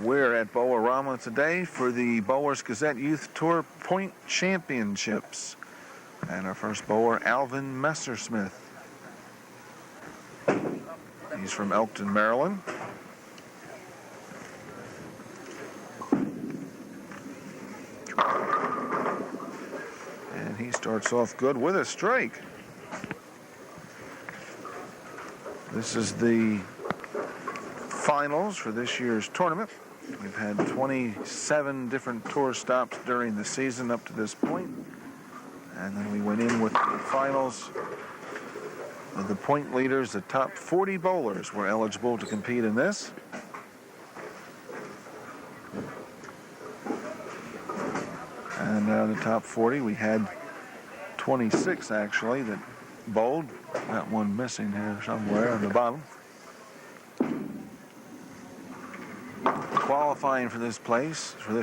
We're at Bowl-O-Rama today for the Bowlers Gazette Youth Tour Point Championships. And our first bowler, Alvin Messersmith. He's from Elkton, Maryland. And he starts off good with a strike. This is the finals for this year's tournament. We've had 27 different tour stops during the season up to this point. And then we went in with the finals. Of the point leaders, the top 40 bowlers were eligible to compete in this. And out of the top 40, we had 26 actually that bowled. Got one missing here somewhere on the bottom. Qualifying for this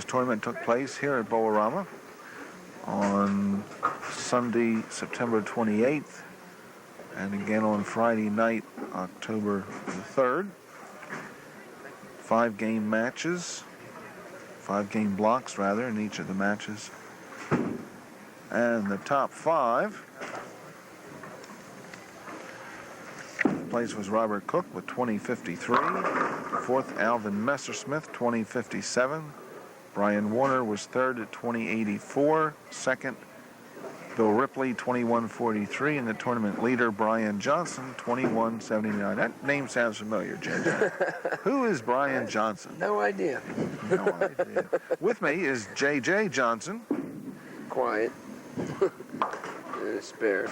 tournament took place here at Bowl-O-Rama on Sunday, September 28th, and again on Friday night, October the 3rd. 5-game matches, 5-game blocks rather, in each of the matches. And the top 5. Place was Robert Cook with 2053. Fourth, Alvin Messersmith, 2057. Brian Warner was third at 2084. Second, Bill Ripley, 2143. And the tournament leader, Brian Johnson, 2179. That name sounds familiar, JJ. Who is Brian Johnson? No idea. No idea. With me is JJ Johnson. Quiet. And a spare.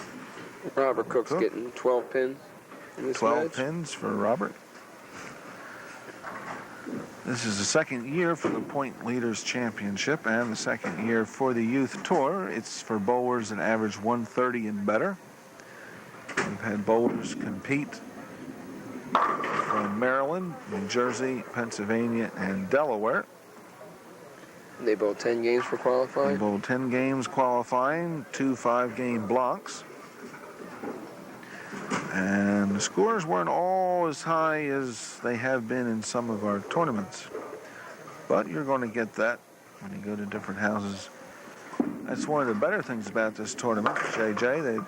Robert Cook's getting 12 pins. 12 pins for Robert. This is the second year for the Point Leaders Championship and the second year for the Youth Tour. It's for bowlers that average 130 and better. We've had bowlers compete from Maryland, New Jersey, Pennsylvania, and Delaware. They bowled 10 games for qualifying? They bowled 10 games qualifying, 2 5-game blocks. And the scores weren't all as high as they have been in some of our tournaments. But you're going to get that when you go to different houses. That's one of the better things about this tournament, JJ. The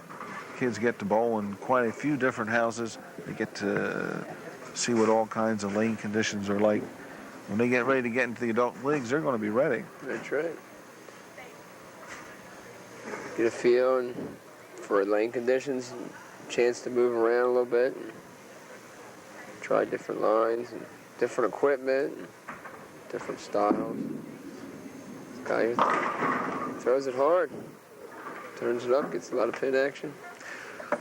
kids get to bowl in quite a few different houses. They get to see what all kinds of lane conditions are like. When they get ready to get into the adult leagues, they're going to be ready. That's right. Get a feel for lane conditions. Chance to move around a little bit and try different lines and different equipment and different styles. This guy throws it hard, turns it up, gets a lot of pin action.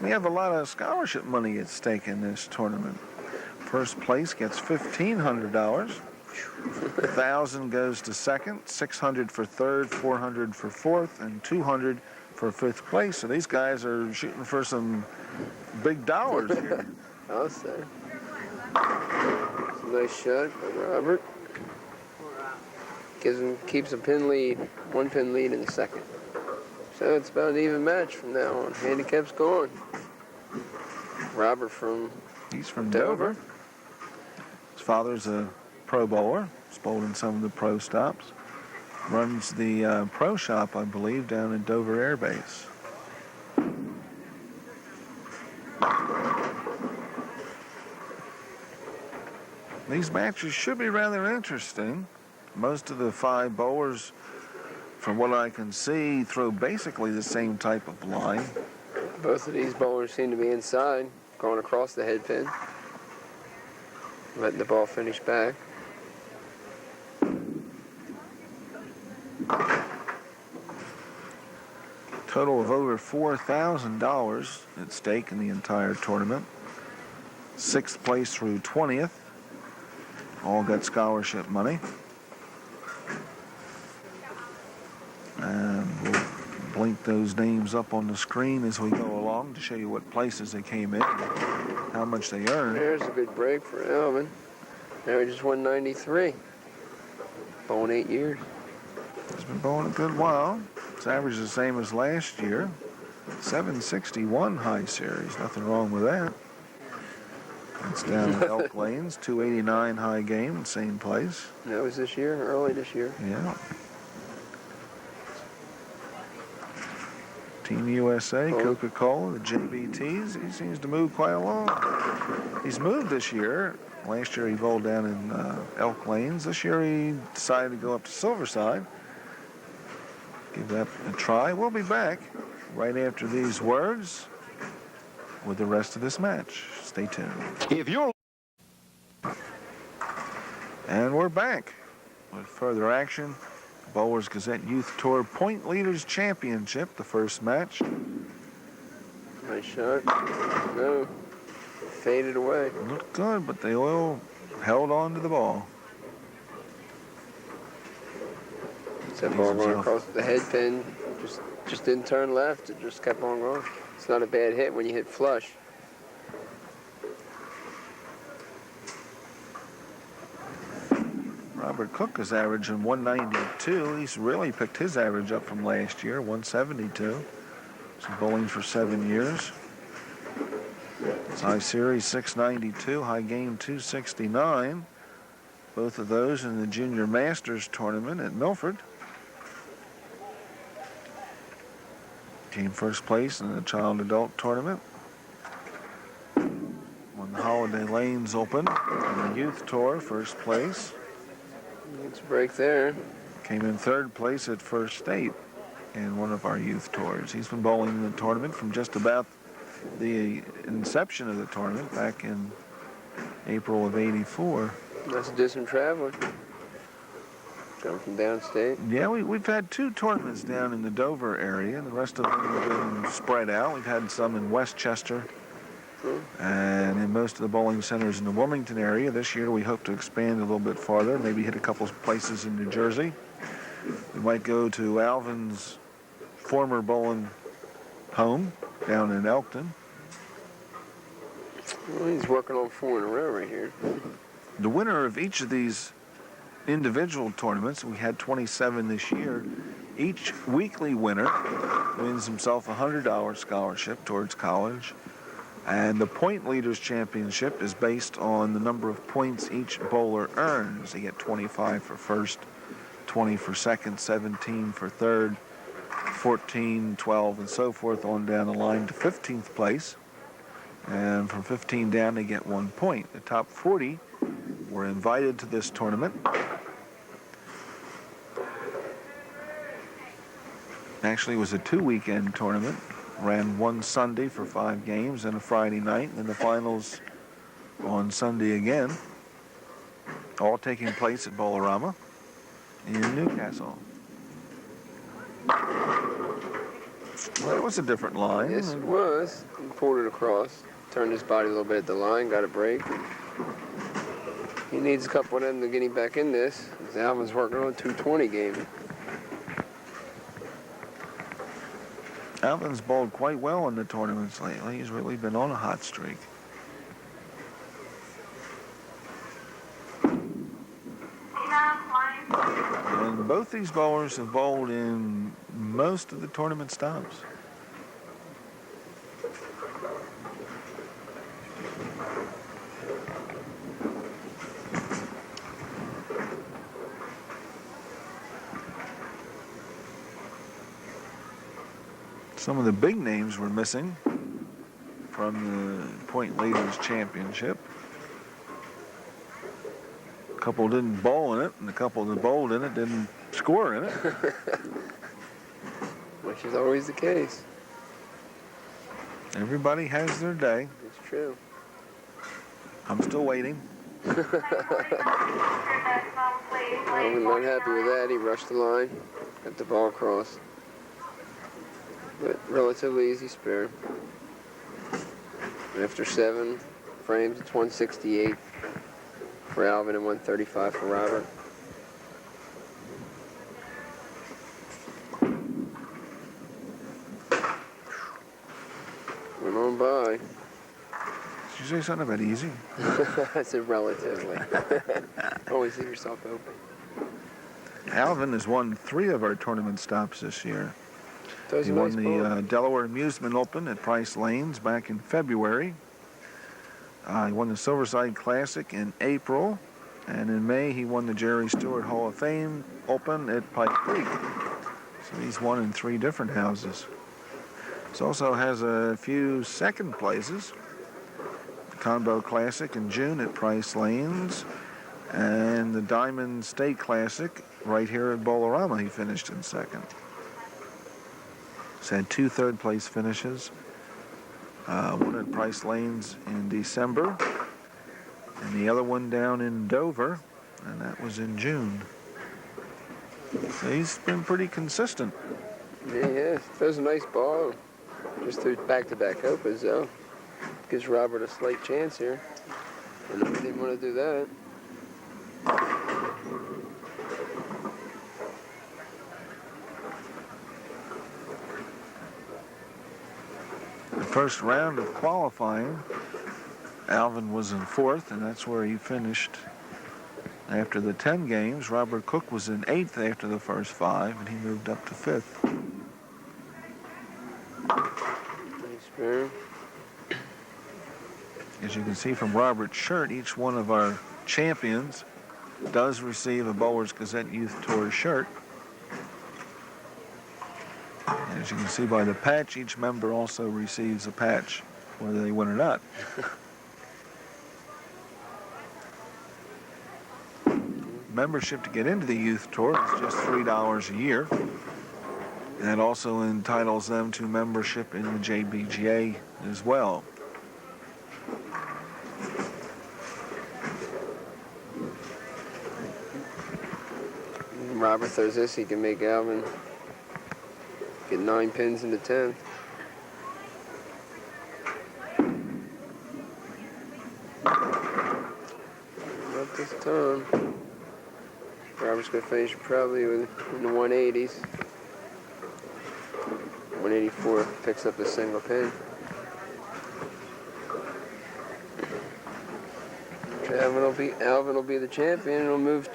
We have a lot of scholarship money at stake in this tournament. First place gets $1,500. $1,000 goes to second, $600 for third, $400 for fourth, and $200 for fifth place. So these guys are shooting for some big dollars here. I'll say. It's a nice shot by Robert. Keeps a pin lead, 1 pin lead in the second. So it's about an even match from now on. Handicap's gone. Robert He's from Dover. His father's a pro bowler. He's bowled in some of the pro stops. Runs the pro shop, I believe, down at Dover Air Base. These matches should be rather interesting. Most of the 5 bowlers, from what I can see, throw basically the same type of line. Both of these bowlers seem to be inside, going across the head pin, letting the ball finish back. Total of over $4,000 at stake in the entire tournament. 6th place through 20th. All got scholarship money. And we'll blink those names up on the screen as we go along to show you what places they came in, how much they earned. There's a good break for Alvin. Now just 193. Bowling 8 years. He's been bowling a good while. His average is the same as last year. 761 high series. Nothing wrong with that. It's down at Elk Lanes, 289 high game, same place. That was this year, early this year. Yeah. Team USA, Coca-Cola, the JBTs. He seems to move quite along. He's moved this year. Last year he bowled down in Elk Lanes. This year he decided to go up to Silverside. Give that a try. We'll be back right after these words with the rest of this match. Stay tuned. If you're And we're back with further action. Bowlers Gazette Youth Tour Point Leaders Championship, the first match. Nice shot. No. Faded away. Looked good, but they all held on to the ball. That ball going across the head pin. Just didn't turn left. It just kept on going. It's not a bad hit when you hit flush. Robert Cook is averaging 192. He's really picked his average up from last year, 172. He's been bowling for 7 years. His high series 692, high game 269. Both of those in the Junior Masters tournament at Milford. Came first place in the Child Adult tournament. Won the Holiday Lanes Open and the Youth Tour, first place. It's a break there. Came in third place at First State in one of our youth tours. He's been bowling in the tournament from just about the inception of the tournament back in April of '84. That's a distant traveler. Coming from downstate. Yeah, we've had 2 tournaments down in the Dover area, and the rest of them have been spread out. We've had some in Westchester and in most of the bowling centers in the Wilmington area. This year we hope to expand a little bit farther, maybe hit a couple of places in New Jersey. We might go to Alvin's former bowling home down in Elkton. Well, he's working on 4 in a row right here. The winner of each of these individual tournaments, we had 27 this year, each weekly winner wins himself a $100 scholarship towards college. And the Point Leaders Championship is based on the number of points each bowler earns. They get 25 for first, 20 for second, 17 for third, 14, 12, and so forth on down the line to 15th place. And from 15 down, they get 1 point. The top 40 were invited to this tournament. Actually, it was a 2-weekend tournament. Ran one Sunday for 5 games and a Friday night, and then the finals on Sunday again. All taking place at Bolorama in Newcastle. Well, it was a different line. Yes, it was. He pulled it across. Turned his body a little bit at the line, got a break. He needs a couple of them to get him back in this. Alvin's working on a 220 game. Alvin's bowled quite well in the tournaments lately. He's really been on a hot streak. And both these bowlers have bowled in most of the tournament stops. Some of the big names were missing from the Point Leaders Championship. A couple didn't bowl in it, and a couple that bowled in it didn't score in it. Which is always the case. Everybody has their day. It's true. I'm still waiting. Alvin not happy with that. He rushed the line, got the ball across. But relatively easy spare. After 7 frames, it's 168 for Alvin and 135 for Robert. Went on by. Did you say something about easy? I said relatively. Always leave yourself open. Alvin has won 3 of our tournament stops this year. Those He are won nice the balls. Delaware Amusement Open at Price Lanes back in February. He won the Silverside Classic in April, and in May he won the Jerry Stewart Hall of Fame Open at Pike Creek. So he's won in 3 different houses. He also has a few second places. The Conbo Classic in June at Price Lanes, and the Diamond State Classic right here at Bolorama he finished in second. He's had 2 third-place finishes. One at Price Lanes in December, and the other one down in Dover, and that was in June. So he's been pretty consistent. Yeah, throws a nice ball. Just threw back-to-back opens, though. Gives Robert a slight chance here. And we didn't want to do that. The first round of qualifying, Alvin was in 4th, and that's where he finished after the 10 games. Robert Cook was in 8th after the first 5, and he moved up to 5th. Nice pair. As you can see from Robert's shirt, each one of our champions does receive a Bowlers Gazette Youth Tour shirt. And as you can see by the patch, each member also receives a patch, whether they win or not. Membership to get into the Youth Tour is just $3 a year. And that also entitles them to membership in the JBGA as well. Robert throws this, he can make Alvin get 9 pins in the 10th. Not this time. Robert's going to finish probably in the 180s. 184 picks up a single pin. Alvin will be the champion. He'll move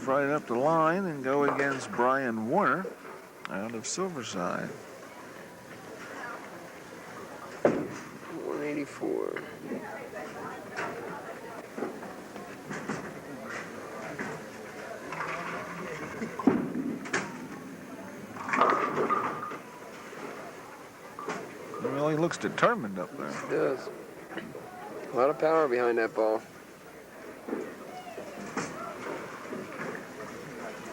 right up the line and go against Brian Warner out of Silverside. 184. He really looks determined up there. He does. A lot of power behind that ball.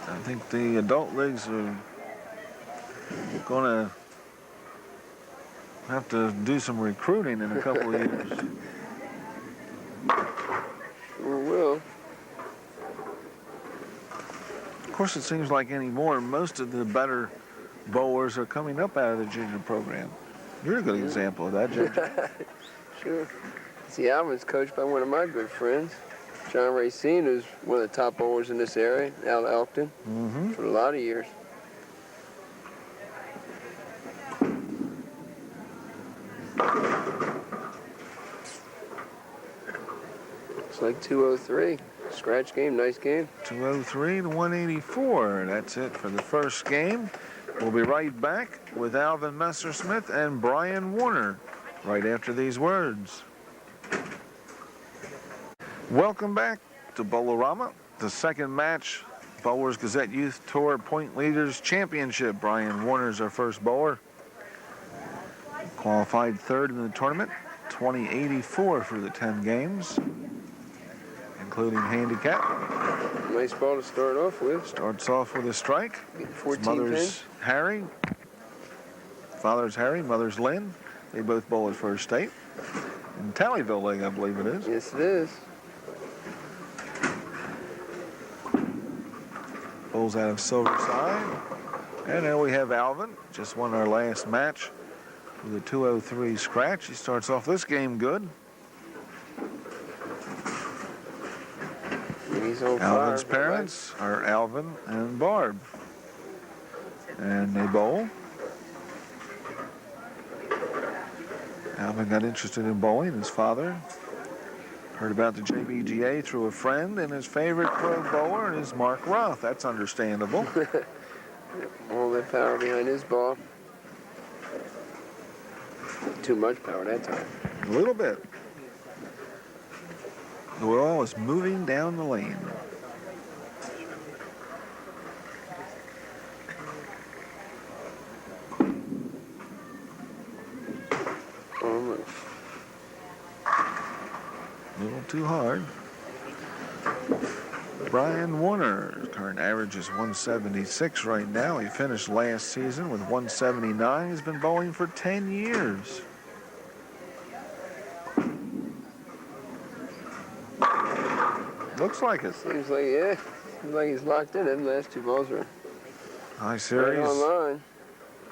I think the adult leagues are going to have to do some recruiting in a couple of years. Sure will. Of course, it seems like anymore, most of the better bowlers are coming up out of the junior program. You're a good example of that, Ginger. Sure. See, Alvin's coached by one of my good friends, John Racine, who's one of the top bowlers in this area, out of Elkton, for a lot of years. It's like 203. Scratch game, nice game. 203 to 184. That's it for the first game. We'll be right back with Alvin Messersmith and Brian Warner right after these words. Welcome back to Bolorama, the second match, Bowlers Gazette Youth Tour Point Leaders Championship. Brian Warner's our first bowler. Qualified 3rd in the tournament, 2084 for the 10 games, including handicap. Nice ball to start off with. Starts off with a strike. 14 His mother's pins. Harry. Father's Harry, mother's Lynn. They both bowl at First State. In Tallyville League, I believe it is. Yes, it is. Bowls out of Silverside. And now we have Alvin. Just won our last match with a 203 scratch. He starts off this game good. He's on Alvin's fire. parents are Alvin and Barb. And they bowl. Alvin got interested in bowling. His father heard about the JBGA through a friend, and his favorite pro bowler is Mark Roth. That's understandable. All that power behind his ball. Too much power that time. A little bit. The ball is moving down the lane. Almost. A little too hard. Brian Warner's current average is 176 right now. He finished last season with 179. He's been bowling for 10 years. Looks like it. Seems like, yeah. Seems like he's locked in. Them last two balls are High right series. online.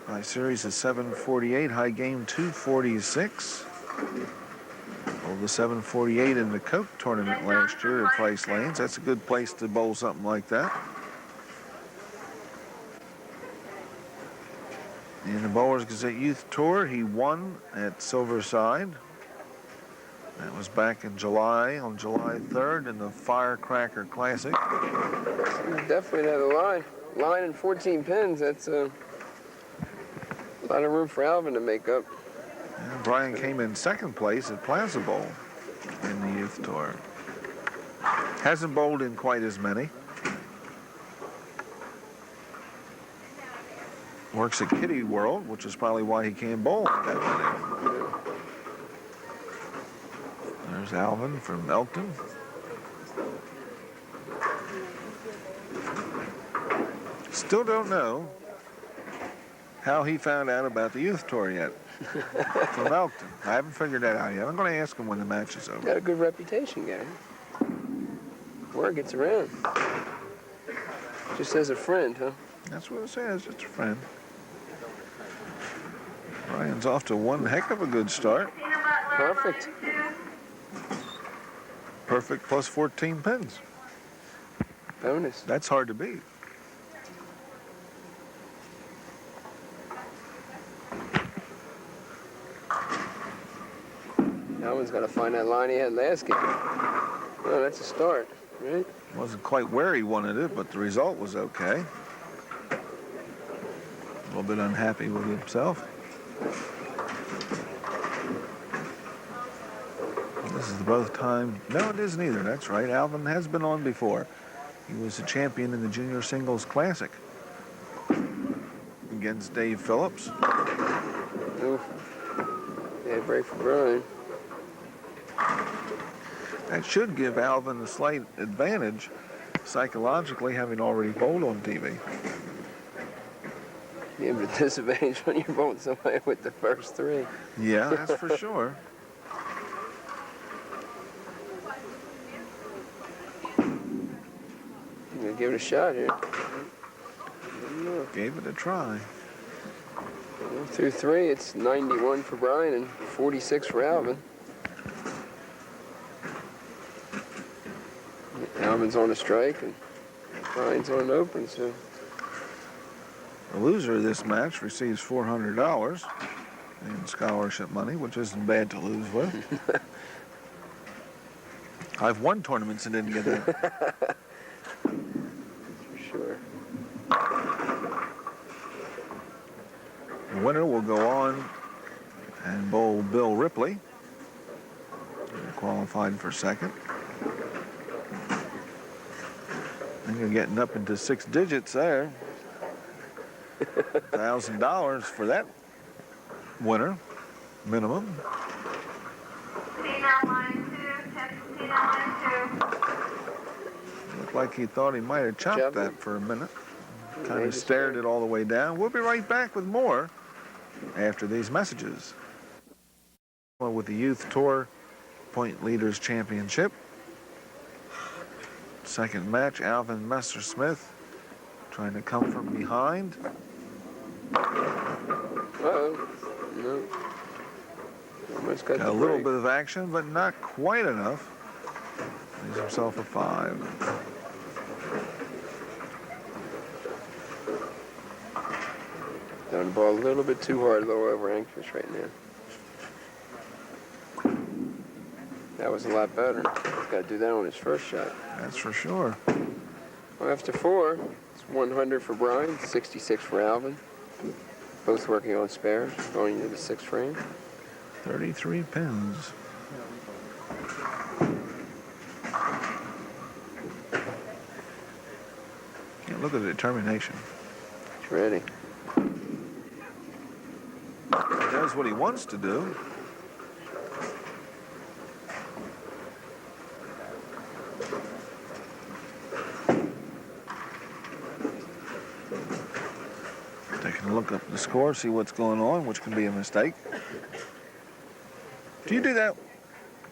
High series is 748. High game 246. Well, the 748 in the Coke tournament last year at Price Lanes. That's a good place to bowl something like that. In the Bowlers Gazette Youth Tour, he won at Silverside. That was back in July, on July 3rd in the Firecracker Classic. Definitely have a line and 14 pins. That's a lot of room for Alvin to make up. And Brian came in second place at Plaza Bowl in the Youth Tour. Hasn't bowled in quite as many. Works at Kitty World, which is probably why he can't bowl that many. There's Alvin from Elkton. Still don't know how he found out about the Youth Tour yet from Elkton. I haven't figured that out yet. I'm going to ask him when the match is over. Got a good reputation, Gary. Word gets around. Just as a friend, huh? That's what it says. It's a friend. Brian's off to one heck of a good start. Perfect. Perfect plus 14 pins. Bonus. That's hard to beat. Alvin's got to find that line he had last game. Oh, that's a start, right? Wasn't quite where he wanted it, but the result was okay. A little bit unhappy with himself. This is the both time. No, it isn't either. That's right. Alvin has been on before. He was a champion in the Junior Singles Classic against Dave Phillips. Oof. Yeah, break for Brian. That should give Alvin a slight advantage psychologically, having already bowled on TV. Yeah, but disadvantage when you're bowling somebody with the first three. Yeah, that's for sure. I'm going to give it a shot here. Gave it a try. Through three, it's 91 for Brian and 46 for Alvin. Alvin's on a strike and Brian's on an open, so. The loser of this match receives $400 in scholarship money, which isn't bad to lose with. I've won tournaments and didn't get that. For sure. The winner will go on and bowl Bill Ripley, qualified for second. And you're getting up into 6 digits there. $1,000 for that winner, minimum. Looked like he thought he might have chopped that for a minute. Kind of stared it all the way down. We'll be right back with more after these messages. With the Youth Tour Point Leaders Championship. Second match, Alvin Messersmith trying to come from behind. Uh-oh. No. Almost got a little bit of action, but not quite enough. Leaves himself a 5. Down the ball a little bit too hard, a little over anxious right now. That was a lot better. He's got to do that on his first shot. That's for sure. Well, after 4, it's 100 for Brian, 66 for Alvin. Both working on spares, going into the 6th frame. 33 pins. Yeah, look at the determination. He's ready. He does what he wants to do. Taking a look up the score, see what's going on, which can be a mistake. Do you do that?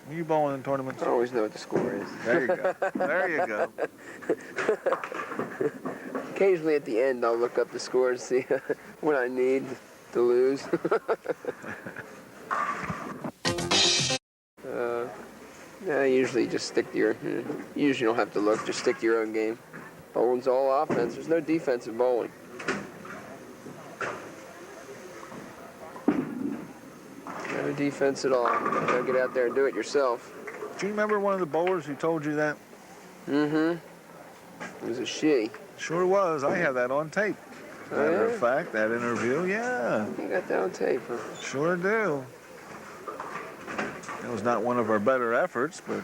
Are you bowling in tournaments? I always know what the score is. There you go. There you go. Occasionally at the end, I'll look up the score and see what I need to lose. Yeah, usually just stick to your. You usually don't have to look. Just stick to your own game. Bowling's all offense. There's no defense in bowling. No defense at all. You gotta get out there and do it yourself. Do you remember one of the bowlers who told you that? Mm-hmm. It was a she. Sure was. I have that on tape. Matter of fact, that interview, yeah. You got that on tape, huh? Sure do. It was not one of our better efforts, but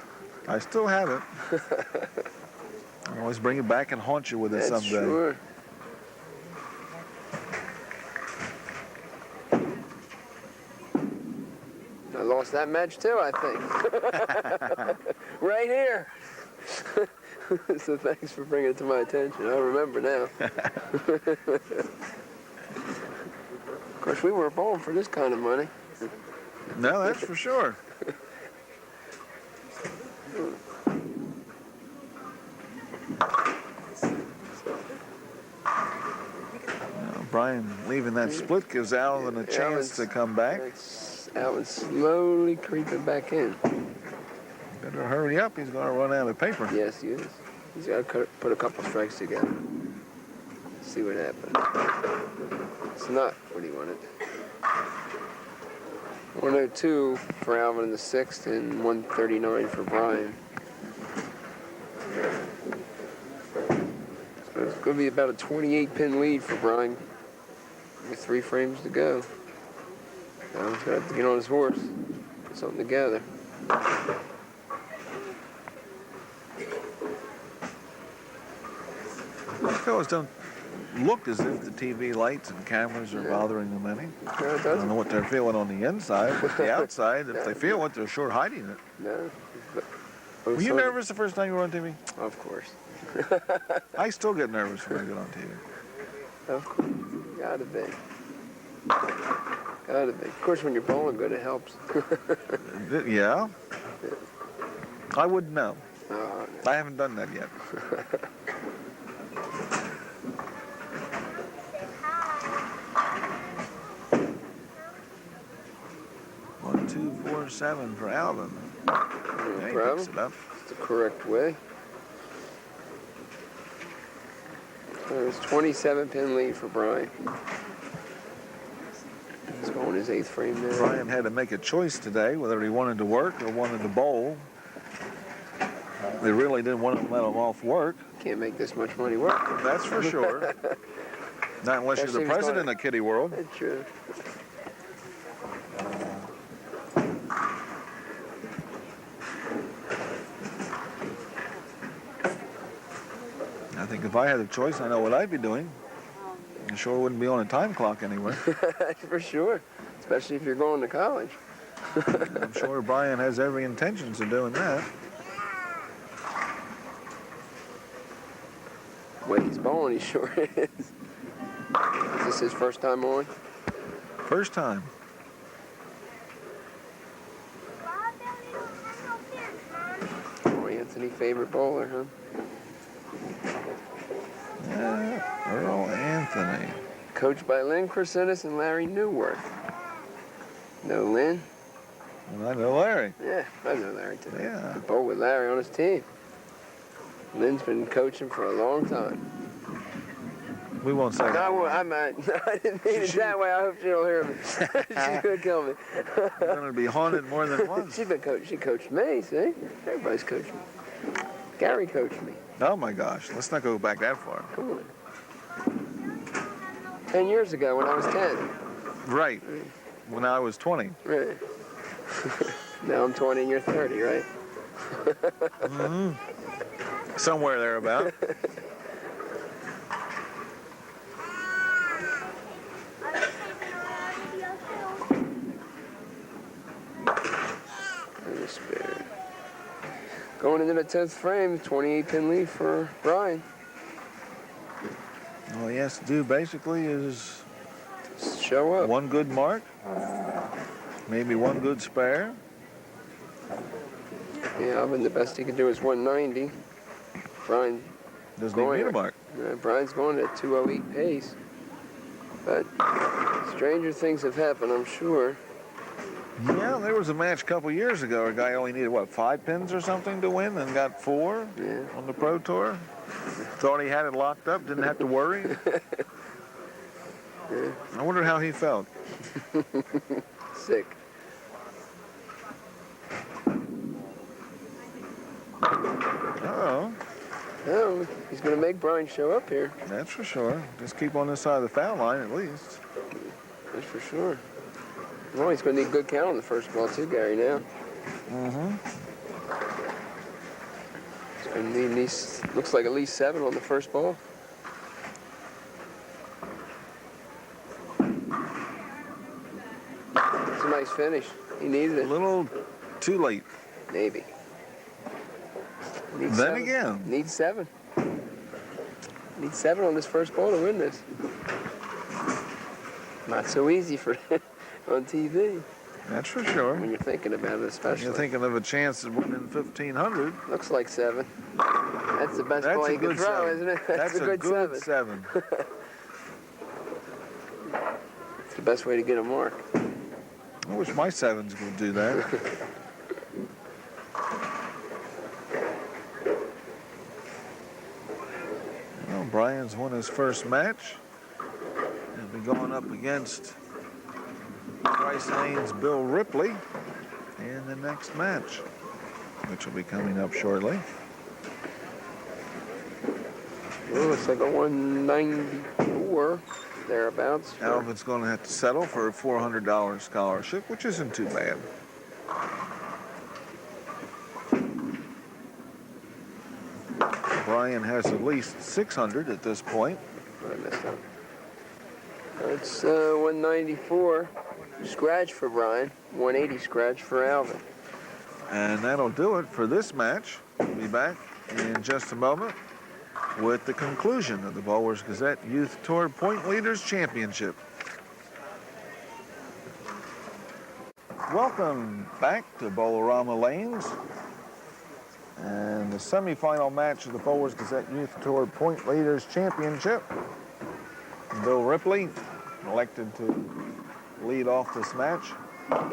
I still have it. I always bring it back and haunt you with it someday. Sure. I lost that match too, I think. Right here. So thanks for bringing it to my attention. I remember now. Of course, we weren't bowling for this kind of money. No, that's for sure. Brian leaving that split gives Alvin a chance to come back. Alvin's slowly creeping back in. Better hurry up. He's going to run out of paper. Yes, he is. He's got to put a couple strikes together. See what happens. It's not what he wanted. 102 for Alvin in the sixth and 139 for Brian. So it's going to be about a 28-pin lead for Brian with 3 frames to go. Now he's going to have to get on his horse, put something together. These fellows don't look as if the TV lights and cameras are bothering them any. I don't know what they're feeling on the inside, but the outside, if they feel it, they're sure hiding it. No. Were you nervous the first time you were on TV? Of course. I still get nervous when I get on TV. Of course. Gotta be. Gotta be. Of course, when you're bowling good, it helps. Yeah. I wouldn't know. No. I haven't done that yet. 1-2-4-7 for Alvin. Yeah, he picks it up. It's the correct way. There's 27-pin lead for Brian. He's going his 8th frame now. Brian had to make a choice today whether he wanted to work or wanted to bowl. They really didn't want to let him off work. Can't make this much money work. That's for sure. Not unless you're the president of Kitty World. That's true. I think if I had a choice, I know what I'd be doing. I sure wouldn't be on a time clock anyway. For sure, especially if you're going to college. I'm sure Brian has every intentions of doing that. Way he's bowling, he sure is. Is this his first time on? First time. Oh, Anthony, favorite bowler, huh? Yeah, Earl Anthony. Coached by Lynn Crescentis and Larry Newworth. Know Lynn? Well, I know Larry. Yeah, I know Larry too. Yeah. I bowled with Larry on his team. Lynn's been coaching for a long time. We won't say that. No, I didn't mean it that way. I hope she don't hear me. She's gonna kill me. You're gonna be haunted more than once. She coached me, see? Everybody's coached me. Gary coached me. Oh my gosh, let's not go back that far. Come on. 10 years ago when I was 10. Right. When I was 20. Right. Now I'm 20 and you're 30, right? Mm-hmm. Somewhere thereabout. Going into the 10th frame, 28-pin lead for Brian. All he has to do basically is Show up. one good mark, maybe one good spare. Yeah, Alvin, the best he can do is 190. Brian Doesn't even need a mark. Brian's going at 208 pace. But stranger things have happened, I'm sure. Yeah, there was a match a couple years ago. A guy only needed, 5 pins or something to win and got 4 on the Pro Tour. Thought he had it locked up, didn't have to worry. Yeah. I wonder how he felt. Sick. Uh-oh. Oh, he's going to make Brian show up here. That's for sure. Just keep on this side of the foul line at least. That's for sure. Well, he's going to need a good count on the first ball too, Gary, now. Mm-hmm. He's going to need at least, looks like at least 7 on the first ball. It's a nice finish. He needed A it. little too late. Maybe. Needs Then 7. again. Needs 7. Needs 7 on this first ball to win this. Not so easy for on TV. That's for sure. When you're thinking about it, especially. You're thinking of a chance of winning 1,500. Looks like 7. That's the best That's ball a you can good throw, 7. isn't it? That's a good 7. 7. It's the best way to get a mark. I wish my 7s would do that. Well, Brian's won his first match. He'll be going up against Bryce Lane's Bill Ripley in the next match, which will be coming up shortly. Well, looks like a 194 thereabouts. Alvin's going to have to settle for a $400 scholarship, which isn't too bad. Brian has at least 600 at this point. I messed up. It's 194 scratch for Brian, 180 scratch for Alvin. And that'll do it for this match. We'll be back in just a moment with the conclusion of the Bowlers Gazette Youth Tour Point Leaders Championship. Welcome back to Bowlerama Lanes. And the semifinal match of the Bowlers Gazette Youth Tour Point Leaders Championship. Bill Ripley elected to lead off this match. I'm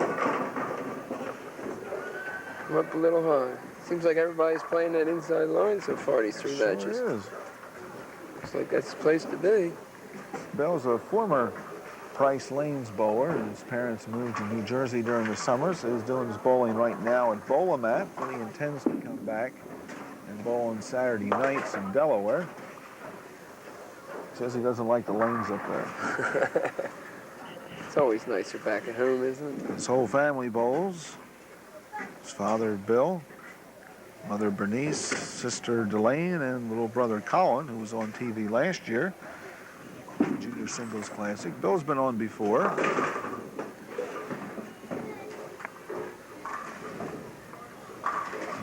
up a little high. Seems like everybody's playing that inside line so far these 3 matches. Sure is. Looks like that's the place to be. Bill's a former Price Lanes bowler. His parents moved to New Jersey during the summers. So he's doing his bowling right now at Bowlamat, but he intends to come back and bowl on Saturday nights in Delaware. Says he doesn't like the lanes up there. It's always nicer back at home, isn't it? His whole family bowls. His father, Bill, mother, Bernice, sister, Delane, and little brother, Colin, who was on TV last year. Junior Singles Classic. Bill's been on before.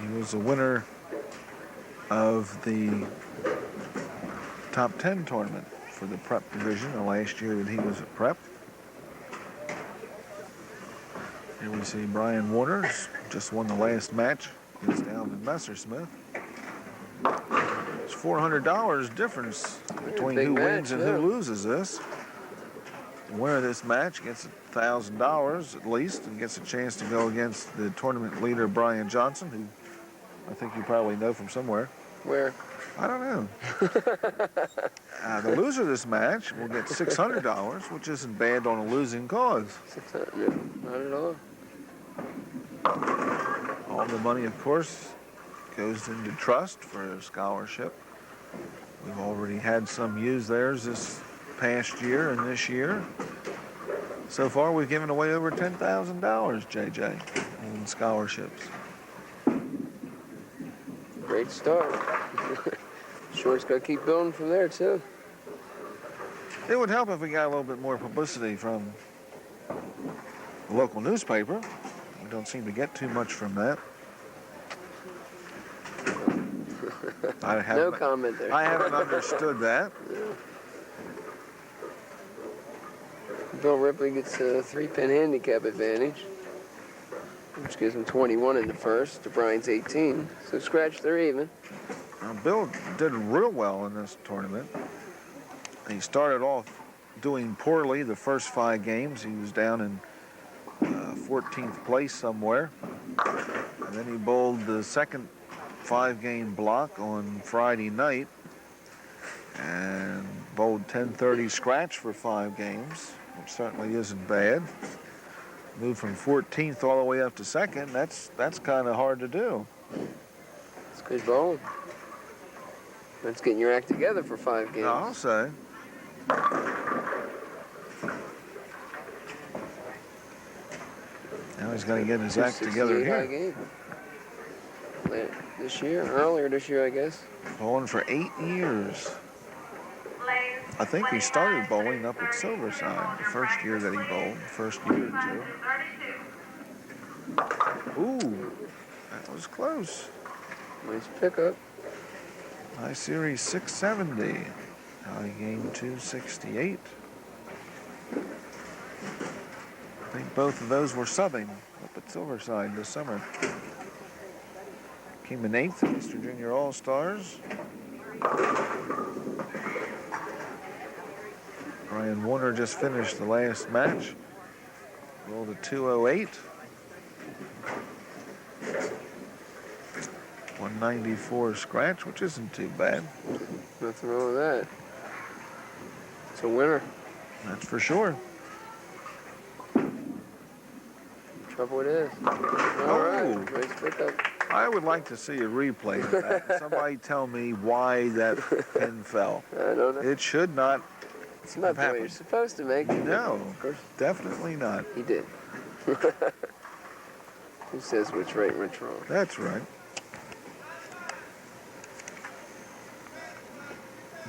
He was a winner of the top 10 tournament for the prep division the last year that he was at prep. Here we see Brian Warner's just won the last match against Alvin Messersmith. It's $400 difference between who wins and who loses this. The winner of this match gets $1,000 at least and gets a chance to go against the tournament leader Brian Johnson, who I think you probably know from somewhere. Where? I don't know. The loser of this match will get $600, which isn't bad on a losing cause. 600? No, not at all. All the money, of course, goes into trust for a scholarship. We've already had some use theirs this past year and this year. So far, we've given away over $10,000, JJ, in scholarships. Great start. Sure, it's going to keep building from there, too. It would help if we got a little bit more publicity from the local newspaper. We don't seem to get too much from that. No comment there. I haven't understood that. Bill Ripley gets a 3-pin handicap advantage, which gives him 21 in the first. To Brian's 18. So scratch, they're even. Now, Bill did real well in this tournament. He started off doing poorly the first 5 games. He was down in 14th place somewhere. And then he bowled the second 5-game block on Friday night and bowled 10:30 scratch for 5 games, which certainly isn't bad. Moved from 14th all the way up to second. That's kind of hard to do. It's good bowling. That's getting your act together for 5 games. I'll say. Now he's going to get his act together here. Game. This year, earlier this year, I guess. Bowling for 8 years. I think he started bowling up at Silverside the first year that he bowled, the first year or 2. Ooh, that was close. Nice pickup. High Series 670. High Game 268. I think both of those were subbing up at Silverside this summer. Came in 8th at Mr. Junior All-Stars. Brian Warner just finished the last match. Rolled a 208. 194 scratch, which isn't too bad. Nothing wrong with that. It's a winner. That's for sure. Trouble it is. All right, nice pickup. I would like to see a replay of that. Somebody tell me why that pin fell. I don't know. It should not. It's not the way you're supposed to make it. No, definitely not. He did. Who says which right and which wrong? That's right.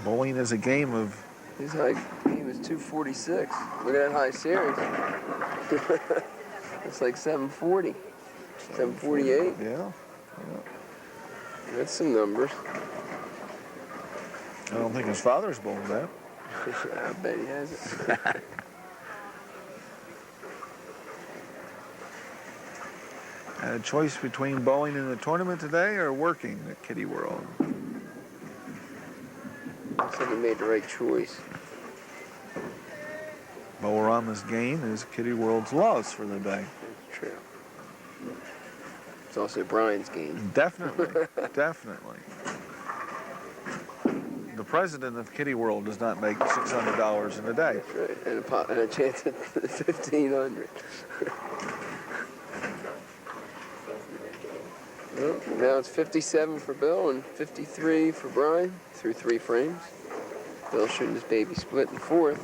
Bowling is a game of... His high game is 246. Look at that high series. It's like 740. 748. Yeah. That's some numbers. I don't think his father's bowled that. I bet he has it. A choice between bowling in the tournament today or working at Kitty World? Looks like he made the right choice. Bowlrama's gain is Kitty World's loss for the day. That's true. It's also Brian's game. Definitely, definitely. The president of Kitty World does not make $600 in a day. That's right, and a chance at $1,500. Well, now it's 57 for Bill and 53 for Brian through 3 frames. Bill shooting his baby split in 4th.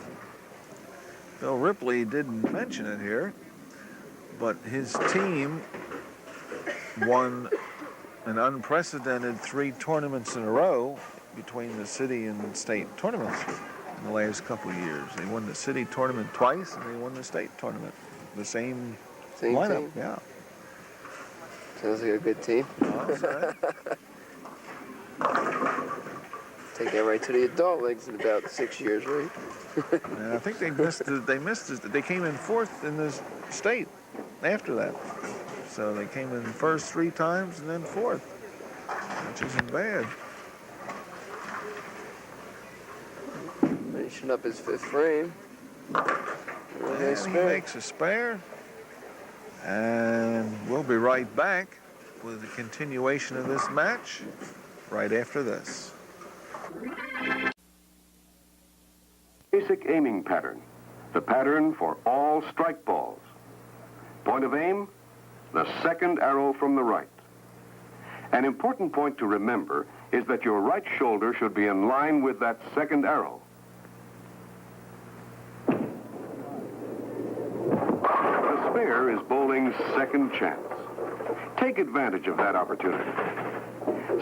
Bill Ripley didn't mention it here, but his team won an unprecedented 3 tournaments in a row between the city and state tournaments in the last couple of years. They won the city tournament twice, and they won the state tournament. The same lineup, team? Yeah. Sounds like a good team. Oh, Take that right to the adult leagues in about 6 years, right? And I think they came in 4th in the state after that. So they came in first 3 times and then 4th, which isn't bad. Finishing up his 5th frame. And he makes a spare. And we'll be right back with the continuation of this match right after this. Basic aiming pattern. The pattern for all strike balls. Point of aim, the second arrow from the right. An important point to remember is that your right shoulder should be in line with that second arrow. The spare is bowling's second chance. Take advantage of that opportunity.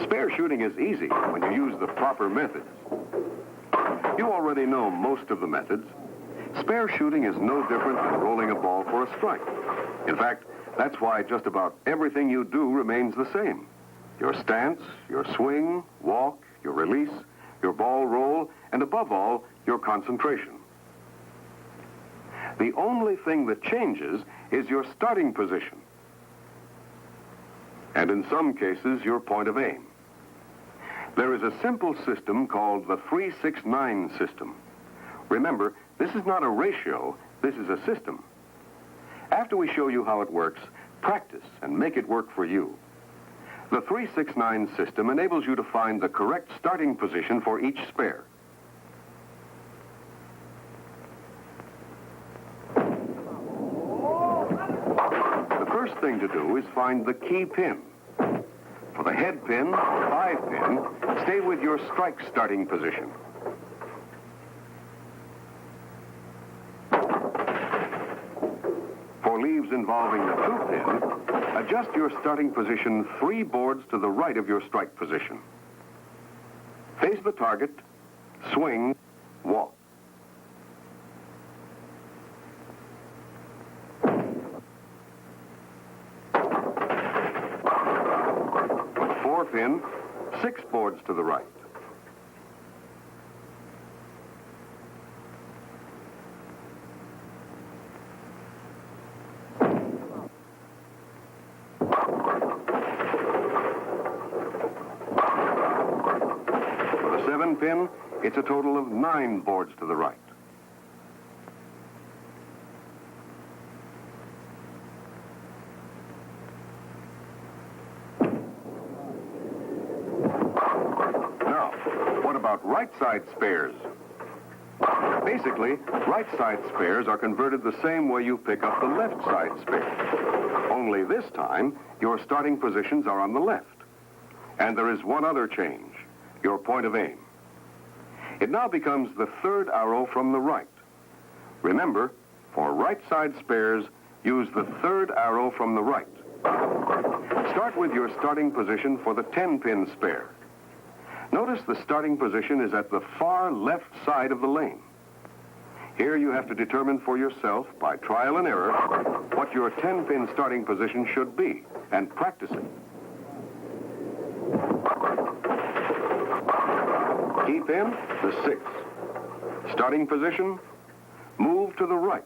Spare shooting is easy when you use the proper methods. You already know most of the methods. Spare shooting is no different than rolling a ball for a strike. In fact, that's why just about everything you do remains the same. Your stance, your swing, walk, your release, your ball roll, and above all, your concentration. The only thing that changes is your starting position, and in some cases, your point of aim. There is a simple system called the 3-6-9 system. Remember, this is not a ratio, this is a system. After we show you how it works, practice and make it work for you. The 3-6-9 system enables you to find the correct starting position for each spare. The first thing to do is find the key pin. For the head pin, 5 pin, stay with your strike starting position. For leaves involving the 2 pin, adjust your starting position 3 boards to the right of your strike position. Face the target, swing, walk. For the 4 pin, 6 boards to the right. For the 7 pin, it's a total of 9 boards to the right. Now, what about right side spares? Basically, right side spares are converted the same way you pick up the left side spare. Only this time, your starting positions are on the left. And there is one other change, your point of aim. It now becomes the 3rd arrow from the right. Remember, for right side spares, use the 3rd arrow from the right. Start with your starting position for the 10-pin spare. Notice the starting position is at the far left side of the lane. Here you have to determine for yourself, by trial and error, what your 10-pin starting position should be, and practice it. Key pin, the 6. Starting position, move to the right.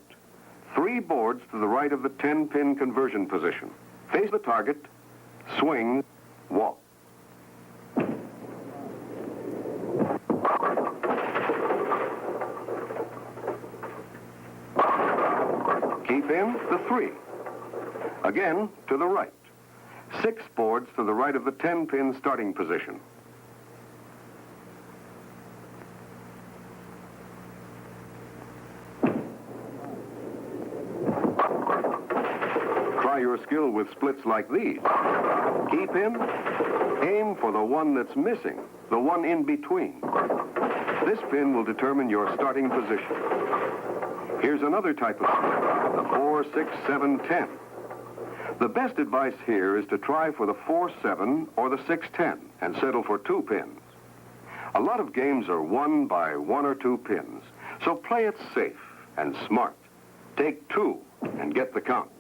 3 boards to the right of the 10-pin conversion position. Face the target, swing, walk. Key pin, the 3. Again, to the right. 6 boards to the right of the 10-pin starting position. Try your skill with splits like these. Key pin, aim for the one that's missing, the one in between. This pin will determine your starting position. Here's another type of split, the 4, 6, 7, 10. The best advice here is to try for the 4-7 or the 6-10 and settle for 2 pins. A lot of games are won by 1 or 2 pins, so play it safe and smart. Take 2 and get the count.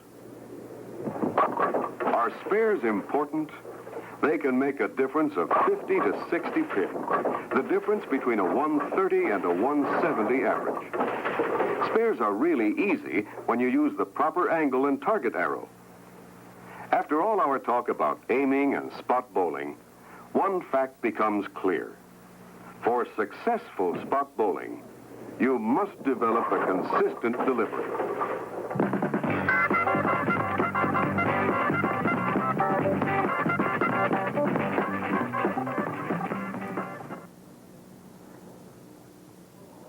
Are spares important? They can make a difference of 50 to 60 pins, the difference between a 130 and a 170 average. Spares are really easy when you use the proper angle and target arrow. After all our talk about aiming and spot bowling, one fact becomes clear. For successful spot bowling, you must develop a consistent delivery.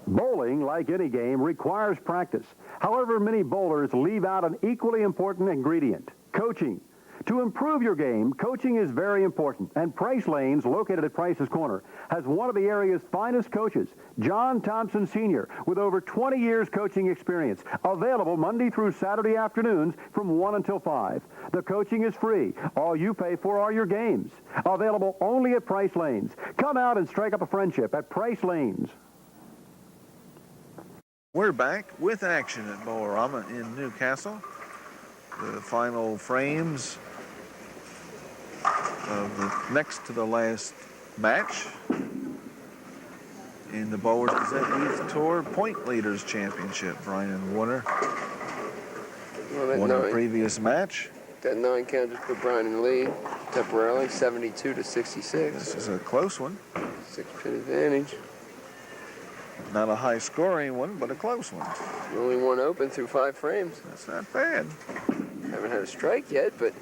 Bowling, like any game, requires practice. However, many bowlers leave out an equally important ingredient, coaching. To improve your game, coaching is very important, and Price Lanes, located at Price's Corner, has one of the area's finest coaches, John Thompson Sr., with over 20 years coaching experience, available Monday through Saturday afternoons from 1 until 5. The coaching is free. All you pay for are your games. Available only at Price Lanes. Come out and strike up a friendship at Price Lanes. We're back with action at Bowlerama in Newcastle. The final frames of the next to the last match in the Bowlers Gazette Youth Tour Point Leaders Championship. Brian Warner Well, that won the 9. previous match. That 9 count just put Brian in the lead temporarily, 72 to 66. This is a close one. 6-pin advantage. Not a high-scoring one, but a close one. Only one open through 5 frames. That's not bad. Haven't had a strike yet, but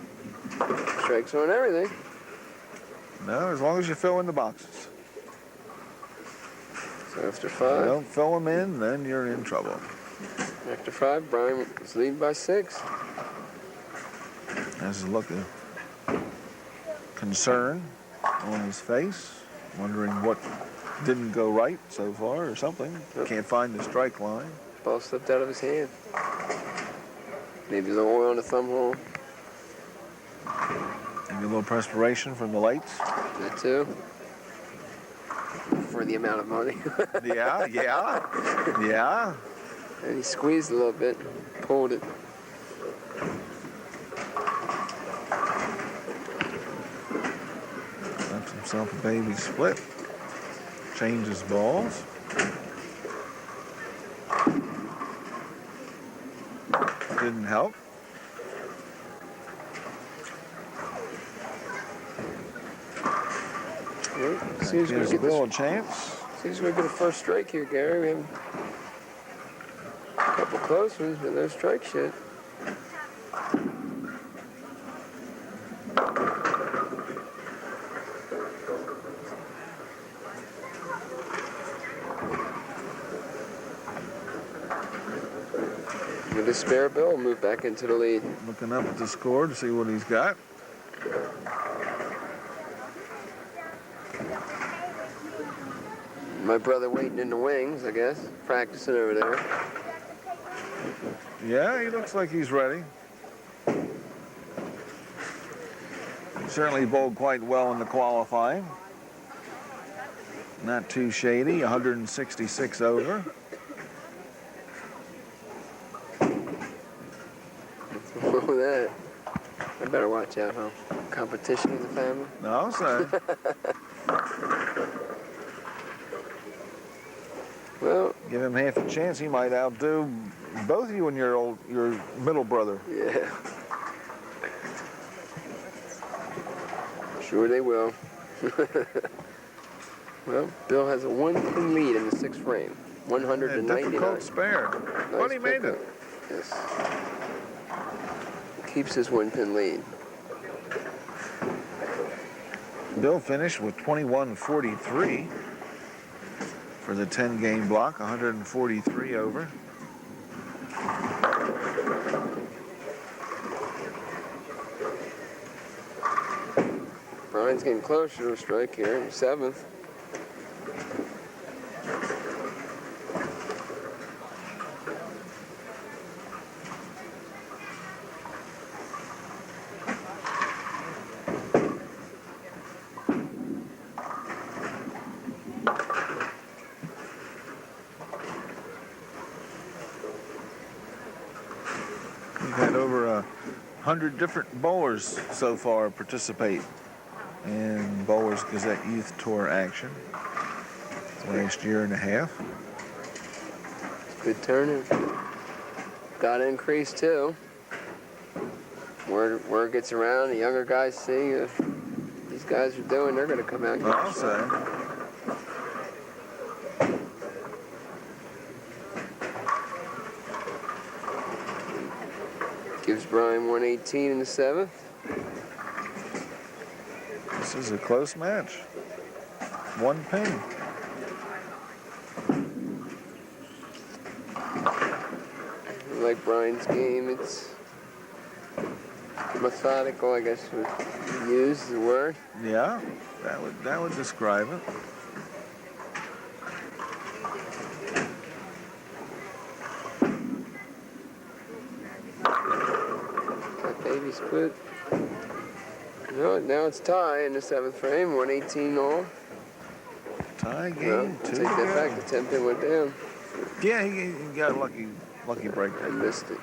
strikes on everything. No, as long as you fill in the boxes. So after If 5. you don't fill them in, then you're in trouble. After 5, Brian is leading by 6. There's a look of concern on his face, wondering what didn't go right so far or something. Can't find the strike line. Ball slipped out of his hand. Maybe there's oil on the thumb hole. Maybe a little perspiration from the lights. That too. For the amount of money. Yeah. And he squeezed a little bit, pulled it. Left himself a baby split. Changes balls. Didn't help. Well, seems Gives we're Bill a chance. Seems we're gonna get a first strike here, Gary. We have a couple close ones, but no strikes yet. With a spare Bill, move back into the lead. Looking up at the score to see what he's got. My brother waiting in the wings, I guess, practicing over there. Yeah, he looks like he's ready. Certainly bowled quite well in the qualifying. Not too shady, 166 over. What's that? I better watch out, huh? Competition in the family? No, sir. Well, Give him half a chance, he might outdo both you and your middle brother. yeah. Sure they will. Well, Bill has a 1-pin lead in the 6th frame. A 199. difficult spare. But he made it. Yes. Keeps his 1-pin lead. Bill finished with 21.43 for the 10-game block, 143 over. Brian's getting closer to a strike here in the 7th. We've had over 100 different bowlers so far participate in Bowlers Gazette Youth Tour action. Last year and a half. Good turning. Got increased too. Word gets around, the younger guys see if these guys are doing, they're going to come out and get I'll a shot. say. Gives Brian 118 in the 7th. This is a close match. 1 pin. Like Brian's game, it's methodical, I guess would use the word. Yeah, that would describe it. That baby split. No, now it's tie in the 7th frame, 118 all. Tie game, No, I'll 2 take that back. The 10 pin went down. Yeah, he got a lucky break I there. missed it.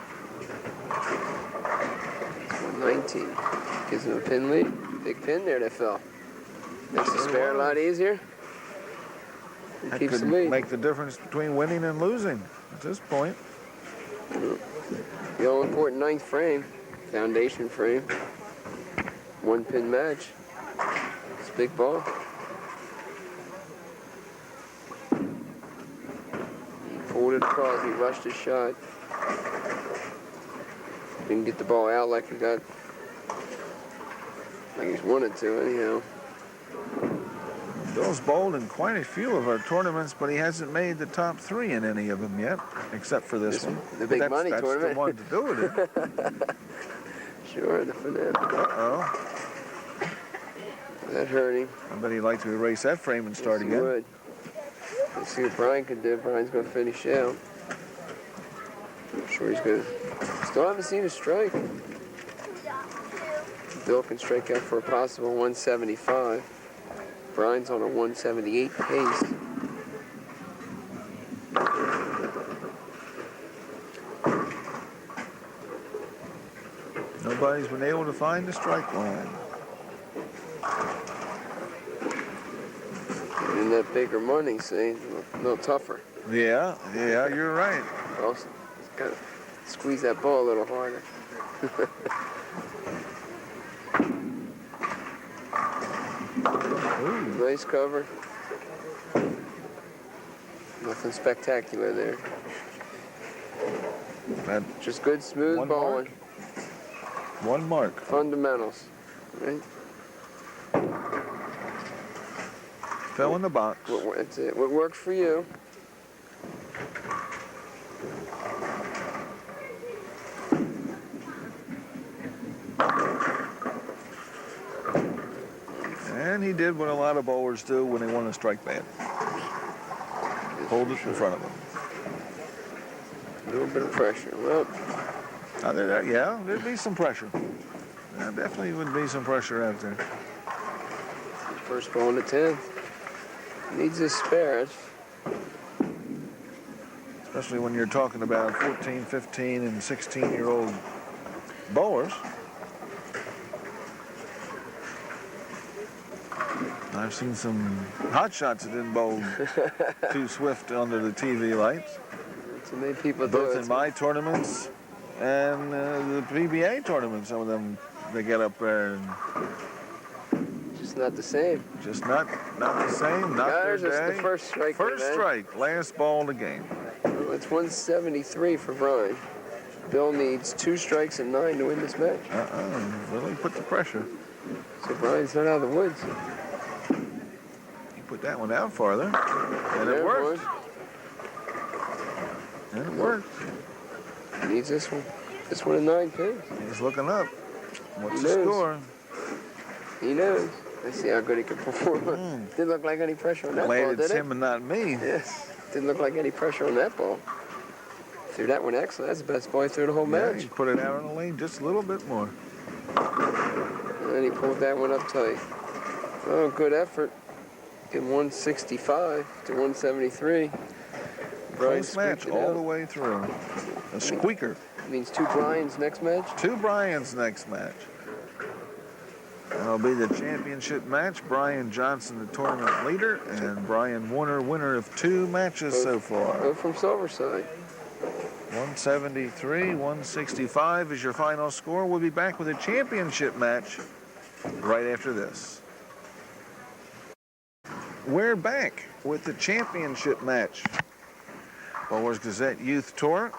It's 119. Gives him a pin lead. Big pin there that fell. Makes the spare a lot easier. That keeps could the lead. make the difference between winning and losing at this point. The all-important ninth frame, foundation frame, 1-pin match. It's a big ball. He pulled it across. He rushed his shot. Didn't get the ball out like he wanted to anyhow. Bill's bowled in quite a few of our tournaments, but he hasn't made the top 3 in any of them yet, except for this one. The big money that's tournament. the one to do it in. Sure, the finale. Uh-oh. That hurt him. I bet he'd like to erase that frame and start Yes, he again. would. Let's see what Brian can do. Brian's going to finish out. I'm sure he's good. Still haven't seen a strike. Bill can strike out for a possible 175. Brian's on a 178 pace. Nobody's been able to find the strike line. And that bigger money, see, a little tougher. Yeah, you're right. Also, got to squeeze that ball a little harder. Ooh. Nice cover. Nothing spectacular there. That Just good, smooth One bowling. one mark. Fundamentals. Right? Fell in the box. That's it. What worked for you? And he did what a lot of bowlers do when they want to strike bad. Hold it in front of them. A little bit of pressure. Well, There'd be some pressure. There definitely would be some pressure out there. first ball in the 10th. Needs a spare. Especially when you're talking about 14, 15, and 16-year-old bowlers. I've seen some hot shots that didn't bowl too swift under the TV lights. So many people do Both it. in my tournaments and the PBA tournaments. Some of them, they get up there and Just not the same. just not the same, not their Guys, it's day. the first strike. First man. strike, last ball of the game. Well, it's 173 for Brian. Bill needs 2 strikes and 9 to win this match. Really put the pressure. So Brian's not out of the woods. He put that one out farther, and There it worked. was. And it worked. Needs this one. This one a 9 pins. He's looking up. What's He the knows. score? He knows. Let's see how good he can perform. Didn't look like any pressure on that Glad ball, it's did it? him and not me. Yes. Didn't look like any pressure on that ball. Threw that one excellent. That's the best ball he threw the whole Yeah, match. he put it out on the lane just a little bit more. And then he pulled that one up tight. Oh, good effort. In 165 to 173. Brian Close match squeaked it all out. the way through. A squeaker. Means 2 Brian's next match. 2 Bryans next match. That'll be the championship match. Brian Johnson, the tournament leader, and Brian Warner, winner of 2 matches so far. Go from Silverside. 173, 165 is your final score. We'll be back with a championship match right after this. We're back with the championship match. Bowlers Gazette Youth Tour.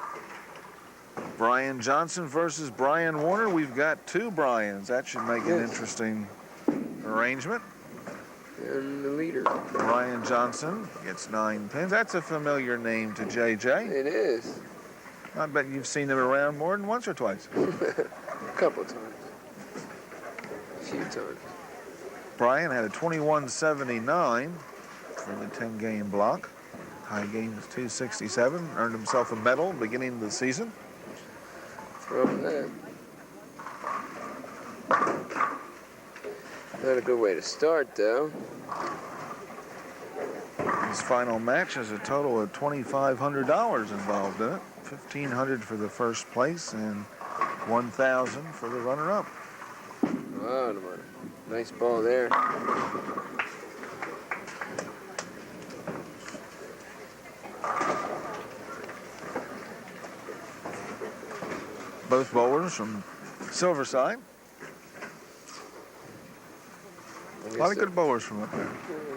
Brian Johnson versus Brian Warner. We've got 2 Bryans. That should make an interesting arrangement. And the leader. Brian Johnson gets 9 pins. That's a familiar name to JJ. It is. I bet you've seen him around more than once or twice. A couple times. A few times. Brian had a 21.79 for the 10-game block. High game was 267. Earned himself a medal beginning of the season. Throw him that. Not a good way to start, though. His final match has a total of $2,500 involved in it. $1,500 for the first place and $1,000 for the runner-up. Wow, the money. Nice ball there. Both bowlers from Silverside. A lot of good bowlers from up there.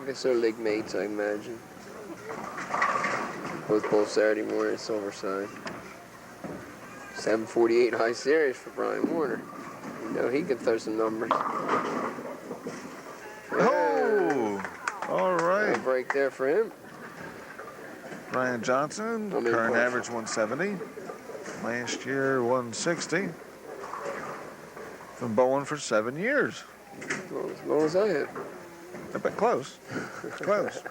I guess they're league mates, I imagine. Both bowl Saturday morning at Silverside. 748 high series for Brian Warner. You know he can throw some numbers. Oh! All right. A break there for him. Brian Johnson, I'm current impressed. average 170. Last year, 160. Been bowling for 7 years. As long as I have. I bet close. It's close.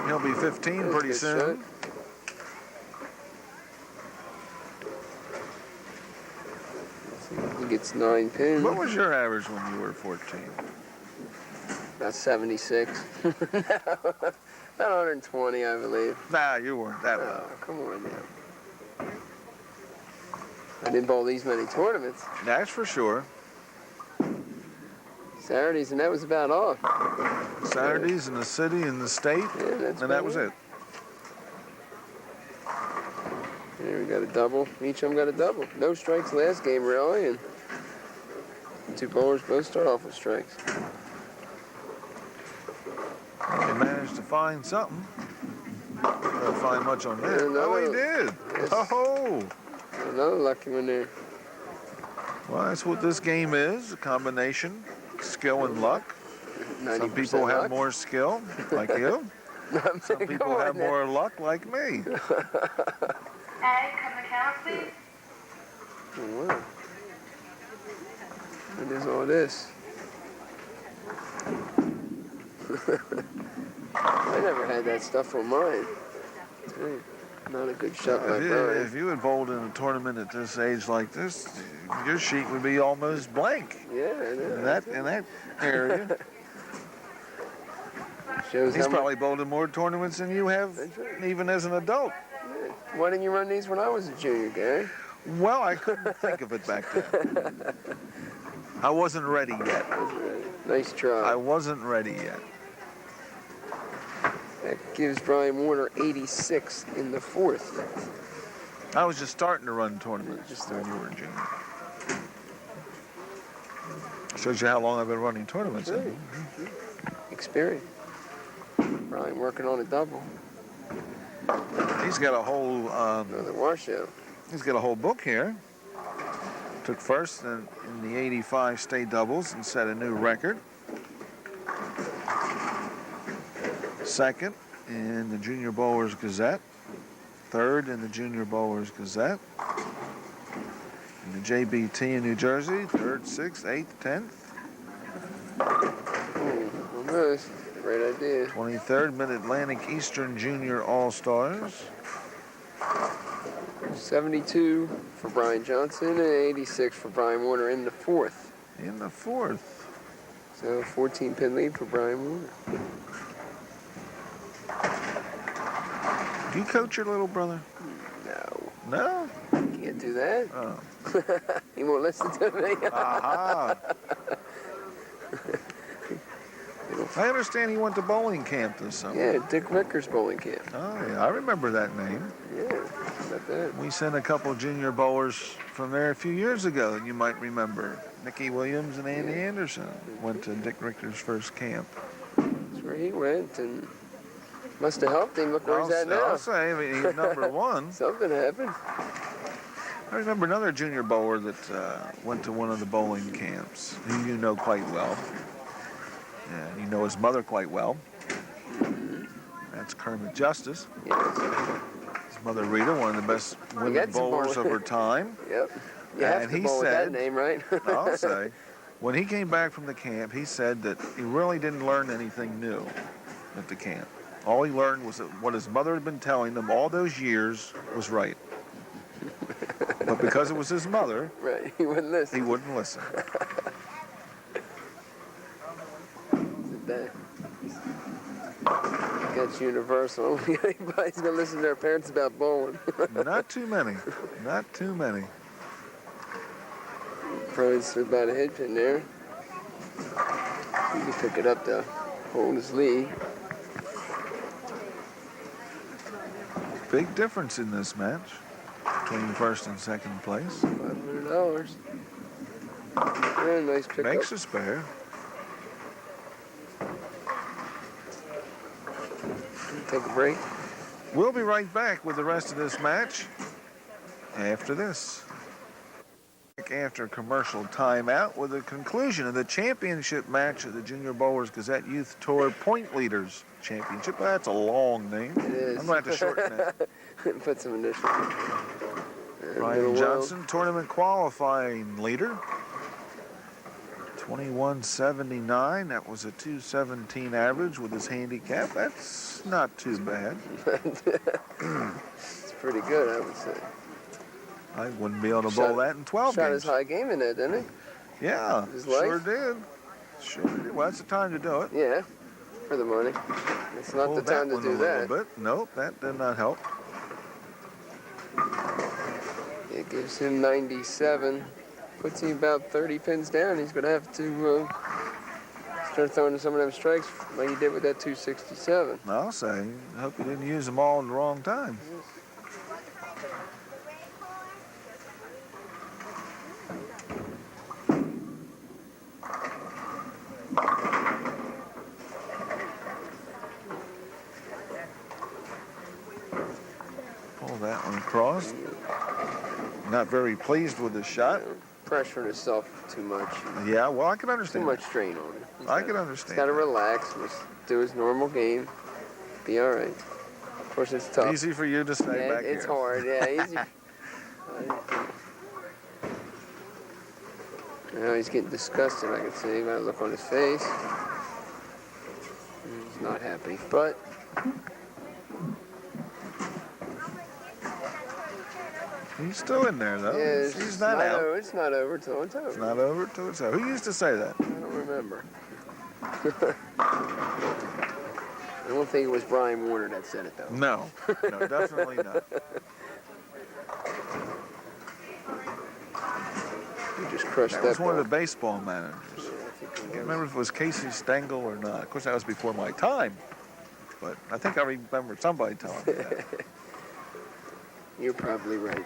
He'll be 15 That was a pretty good soon. shot. He gets 9 pins. What was your average when you were 14? About 76. About 120, I believe. Nah, you weren't that Oh, low. come on now. I didn't bowl these many tournaments. That's for sure. Saturdays, and that was about all. Saturdays in the city and the state, Yeah, that's and that was it. Here we got a double. Each of them got a double. No strikes last game, really, and the two bowlers both start off with strikes. He managed to find something. Didn't find much on that. Yeah, no, Oh, he did. yes. Oh, Another lucky one there. well, that's what this game is, a combination, skill and luck. 90% Some people have luck. more skill, like you. Some people Come on have now. more luck, like me. Ed, come to count, please. Oh, wow. What is all this? I never had that stuff on mine. Hey, not a good shot like If that. you had bowled in a tournament at this age like this, your sheet would be almost blank Yeah, I know. in that area. Shows He's how much. probably bowled in more tournaments than you have, That's right. even as an adult. Why didn't you run these when I was a junior, Gary? Well, I couldn't think of it back then. I wasn't ready yet. Nice try. I wasn't ready yet. That gives Brian Warner 86 in the fourth. I was just starting to run tournaments Just when you were a junior. Shows you how long I've been running tournaments. Right. Experience. Brian working on a double. He's got a whole Another washout. he's got a whole book here. Took first in the 85 state doubles and set a new record. Second in the Junior Bowlers Gazette. Third in the Junior Bowlers Gazette. In the JBT in New Jersey, 3rd, 6th, 8th, 10th. Almost. Great idea. 23rd Mid-Atlantic Eastern Junior All-Stars. 72 for Brian Johnson and 86 for Brian Warner in the fourth. In the 4th. So 14 pin lead for Brian Warner. Do you coach your little brother? No, No? can't do that. Oh. He won't listen to me. Aha. I understand he went to bowling camp this summer. Yeah, Dick Ricker's bowling camp. Oh, yeah. I remember that name. Yeah, about that. We sent a couple junior bowlers from there a few years ago that you might remember. Nicky Williams and Andy Anderson went to Dick Richter's first camp. That's where he went, and must have helped him. Look where he's at now. I'll say, I mean, he's number one. Something happened. I remember another junior bowler that went to one of the bowling camps, who you know quite well. And you know his mother quite well. That's Kermit Justice. Yes. His mother Rita, one of the best women got some bowlers of bowling. her time. Yep. You have And to he bowl with that said- name, right? I'll say, when he came back from the camp, he said that he really didn't learn anything new at the camp. All he learned was that what his mother had been telling him all those years was right. But because it was his mother, Right. He wouldn't listen. he wouldn't listen. That's universal. Anybody's gonna listen to their parents about bowling. Not too many. Not too many. Probably about a head pin there. You can pick it up to hold his lead. Big difference in this match between first and second place. $500. Yeah, nice pickup. Makes a spare. Take a break. We'll be right back with the rest of this match after this. After commercial timeout with the conclusion of the championship match of the Junior Bowlers Gazette Youth Tour Point Leaders Championship. That's a long name. It is. I'm going to have to shorten that. Put some initials. Brian Johnson, tournament qualifying leader. 21.79. That was a 217 average with his handicap. That's not too bad. It's pretty good, I would say. I wouldn't be able to bowl that in 12 Shot games. his high game in there, didn't he? Yeah, His sure life? did. Sure did. Well, that's the time to do it. Yeah, for the money. It's not the Pulled time to one do a that. little bit. Nope, that did not help. It gives him 97. Puts him about 30 pins down. He's going to have to start throwing some of them strikes like he did with that 267. I'll say, I hope you didn't use them all in the wrong time. Pull that one across. Not very pleased with the shot. Pressuring himself too much. Yeah, well, I can Too understand. much strain on him. I can He's understand. got to relax, just do his normal game, be all right. Of course, it's tough. Easy for you to stay Yeah, back it's here. hard. Yeah, easy. Now he's getting disgusted. I can see by the look on his face. He's not happy, but He's still in there, though. yeah, He's not out. over. It's not over till it's over. It's not over till it's over. Who used to say that? I don't remember. I don't think it was Brian Warner that said it, though. No, no, definitely not. He just crushed That that was one of ball. the baseball managers. Yeah, I think I can't remember if it was Casey Stengel or not. Of course, that was before my time. But I think I remember somebody telling me that. You're probably right.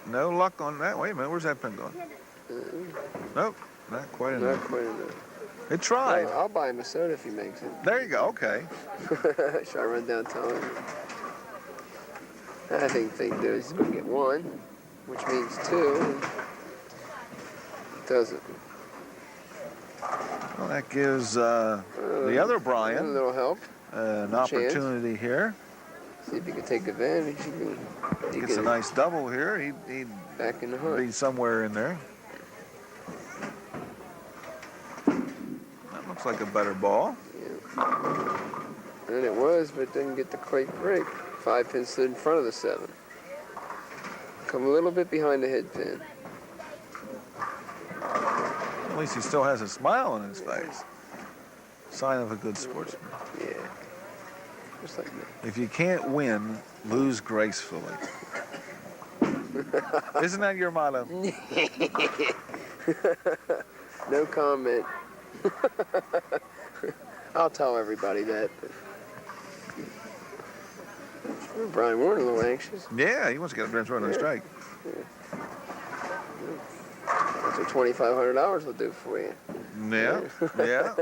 No luck on that. Wait a minute, where's that pin going? Nope, not quite Not enough. quite enough. It tried. I'll buy him a soda if he makes it. There you go, okay. Should I run down and tell him? I think the thing to do is he's going to get one, which means two. And it doesn't. Well, that gives the other A Brian little help. an chance. opportunity here. See if he can take advantage. He Gets a can nice double here. He'd back in the hunt. be somewhere in there. That looks like a better ball. Yeah. And it was, but didn't get the quite break. 5 pins stood in front of the 7. Come a little bit behind the head pin. At least he still has a smile on his face. Sign of a good sportsman. Yeah. Just like me. If you can't win, lose gracefully. Isn't that your motto? No comment. I'll tell everybody that. Brian Warner a little anxious. Yeah, he wants to get a run on a strike. That's what $2,500 will do for you. Yeah, yeah.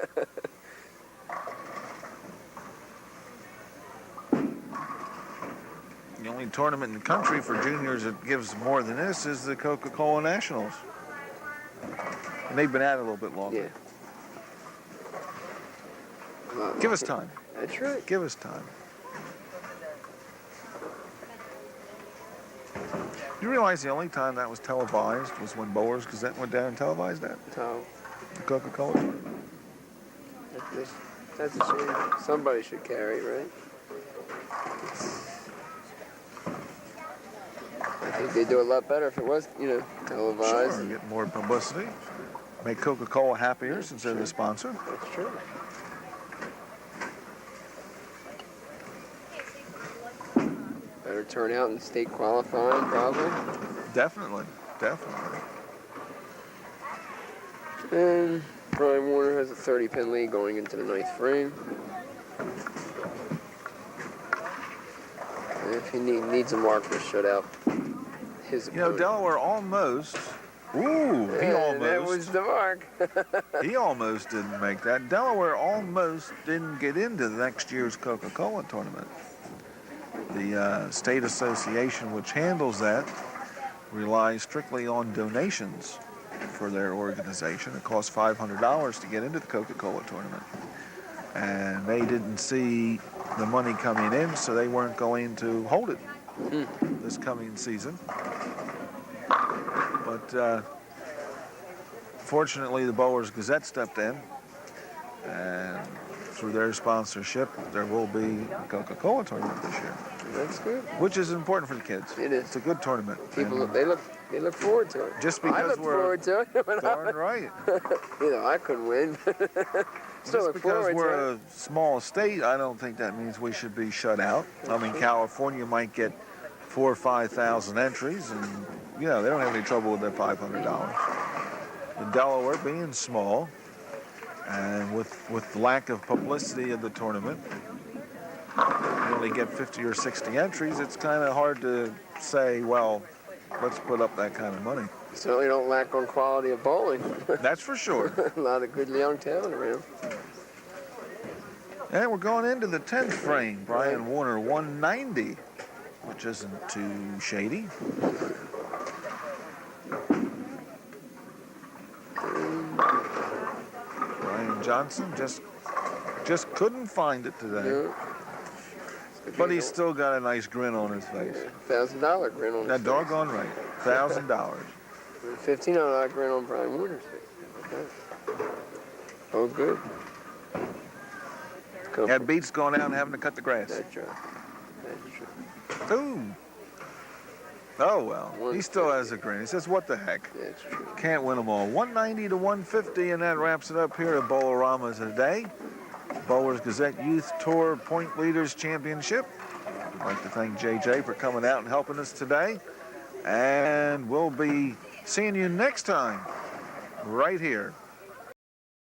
The only tournament in the country for juniors that gives more than this is the Coca-Cola Nationals. And they've been at it a little bit longer. Yeah. Give us time. That's right. Give us time. You realize the only time that was televised was when Bowlers Gazette went down and televised that? So, The Coca-Cola tournament? that's a shame. Somebody should carry it, right? I think they'd do a lot better if it was, televised. Sure, get more publicity. Make Coca-Cola happier since they're the sponsor. That's true. Better turnout in state qualifying, probably. Definitely, definitely. And Brian Warner has a 30-pin lead going into the 9th frame. And if he needs a mark for shutout, his opponent. Delaware almost. Ooh, he And almost. that was the mark. He almost didn't make that. Delaware almost didn't get into the next year's Coca-Cola tournament. The state association which handles that relies strictly on donations for their organization. It costs $500 to get into the Coca-Cola tournament. And they didn't see the money coming in, so they weren't going to hold it this coming season. But fortunately, the Bowlers Gazette stepped in, and through their sponsorship, there will be a Coca-Cola tournament this year. That's good. Which is important for the kids. It is. It's a good tournament. People, they look forward to it. Just because I look we're forward to it. darn right. I couldn't win. Still Just look because forward to we're it. a small state, I don't think that means we should be shut out. I mean, California might get 4,000 or 5,000 entries, and they don't have any trouble with their $500. In Delaware, being small, and with the lack of publicity of the tournament, you only get 50 or 60 entries. It's kind of hard to say, well, let's put up that kind of money. Certainly don't lack on quality of bowling. That's for sure. A lot of good young talent around. And we're going into the 10th frame. Brian Warner, 190, which isn't too shady. Brian Johnson just couldn't find it today. Yeah. But he's still got a nice grin on his face. $1,000 grin on his That face. doggone right. $1,000. $1,500 grin on Brian Warner's face. Okay. Oh, good. That beats going out and having to cut the grass. That's right. That's true. Ooh. Oh, well. He still has a grin. He says, what the heck? That's true. Can't win them all. 190 to 150, and that wraps it up here at Bowlerama today. Bowlers Gazette Youth Tour Point Leaders Championship. I'd like to thank JJ for coming out and helping us today. And we'll be seeing you next time right here